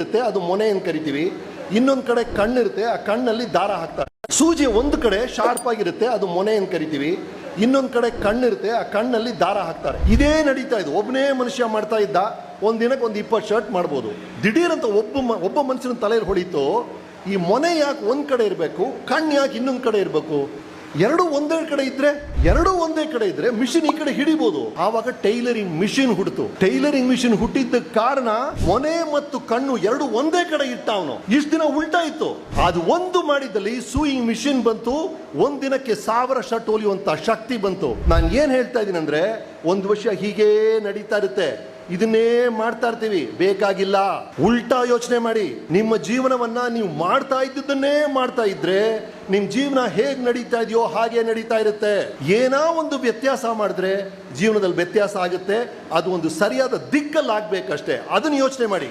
ಇರುತ್ತೆ, ಅದು ಮೊನೆ ಅಂತ ಕರಿತೀವಿ. ಇನ್ನೊಂದ್ ಕಡೆ ಕಣ್ಣಿರುತ್ತೆ, ಆ ಕಣ್ಣಲ್ಲಿ ದಾರ ಹಾಕ್ತಾರೆ. ಸೂಜಿ ಒಂದು ಕಡೆ ಶಾರ್ಪ್ ಆಗಿರುತ್ತೆ, ಅದು ಮೊನೆ ಅಂತ ಕರಿತೀವಿ. ಇನ್ನೊಂದ್ ಕಡೆ ಕಣ್ಣಿರುತ್ತೆ, ಆ ಕಣ್ಣಲ್ಲಿ ದಾರ ಹಾಕ್ತಾರೆ. ಇದೇ ನಡೀತಾ ಇದೆ. ಒಬ್ಬನೇ ಮನುಷ್ಯ ಮಾಡ್ತಾ ಇದ್ದ, ಒಂದಿನಕ್ಕೆ ಒಂದು 20 ಶರ್ಟ್ ಮಾಡ್ಬೋದು. ದಿಢೀರಂತ ಒಬ್ಬ ಮನುಷ್ಯನ ತಲೆಯಲ್ಲಿ ಹೊಡಿತು. ಈ ಮೊನೆ ಯಾಕೆ ಒಂದ್ ಕಡೆ ಇರಬೇಕು, ಕಣ್ಣು ಯಾಕೆ ಇನ್ನೊಂದ್ ಕಡೆ ಇರಬೇಕು? ಎರಡೂ ಒಂದೇ ಕಡೆ ಇದ್ರೆ ಮಿಷಿನ್ ಈ ಕಡೆ ಹಿಡಿಬಹುದು. ಆವಾಗ ಟೈಲರಿಂಗ್ ಮಿಷಿನ್ ಹುಟ್ಟಿತು. ಟೈಲರಿಂಗ್ ಮಿಷಿನ್ ಹುಟ್ಟಿದ್ದ ಕಾರಣ ಮೊನೆ ಮತ್ತು ಕಣ್ಣು ಎರಡು ಒಂದೇ ಕಡೆ ಇಟ್ಟ ಅವನು. ಇಷ್ಟು ದಿನ ಉಲ್ಟಾ ಇತ್ತು. ಅದು ಒಂದು ಮಾಡಿದಲ್ಲಿ ಸೂಯಿಂಗ್ ಮಿಷಿನ್ ಬಂತು. ಒಂದಿನಕ್ಕೆ 1000 ಶರ್ಟ್ ಹೊಲಿಯುವಂತ ಶಕ್ತಿ ಬಂತು. ನಾನು ಏನ್ ಹೇಳ್ತಾ ಇದ್ದೀನಿ ಅಂದ್ರೆ, ಒಂದು ವರ್ಷ ಹೀಗೇ ನಡೀತಾ ಇರುತ್ತೆ. ಇದನ್ನೇ ಮಾಡ್ತಾ ಇರ್ತೀವಿ. ಬೇಕಾಗಿಲ್ಲ. ಉಲ್ಟಾ ಯೋಚನೆ ಮಾಡಿ. ನಿಮ್ಮ ಜೀವನವನ್ನ ನೀವು ಮಾಡ್ತಾ ಇದ್ದನ್ನೇ ಮಾಡ್ತಾ ಇದ್ರೆ ನಿಮ್ ಜೀವನ ಹೇಗ್ ನಡೀತಾ ಇದೆಯೋ ಹಾಗೆ ನಡೀತಾ ಇರುತ್ತೆ. ಏನೋ ಒಂದು ವ್ಯತ್ಯಾಸ ಮಾಡಿದ್ರೆ ಜೀವನದಲ್ಲಿ ವ್ಯತ್ಯಾಸ ಆಗುತ್ತೆ. ಅದು ಒಂದು ಸರಿಯಾದ ದಿಕ್ಕಲ್ಲಿ ಆಗ್ಬೇಕಷ್ಟೇ. ಅದನ್ನ ಯೋಚನೆ ಮಾಡಿ.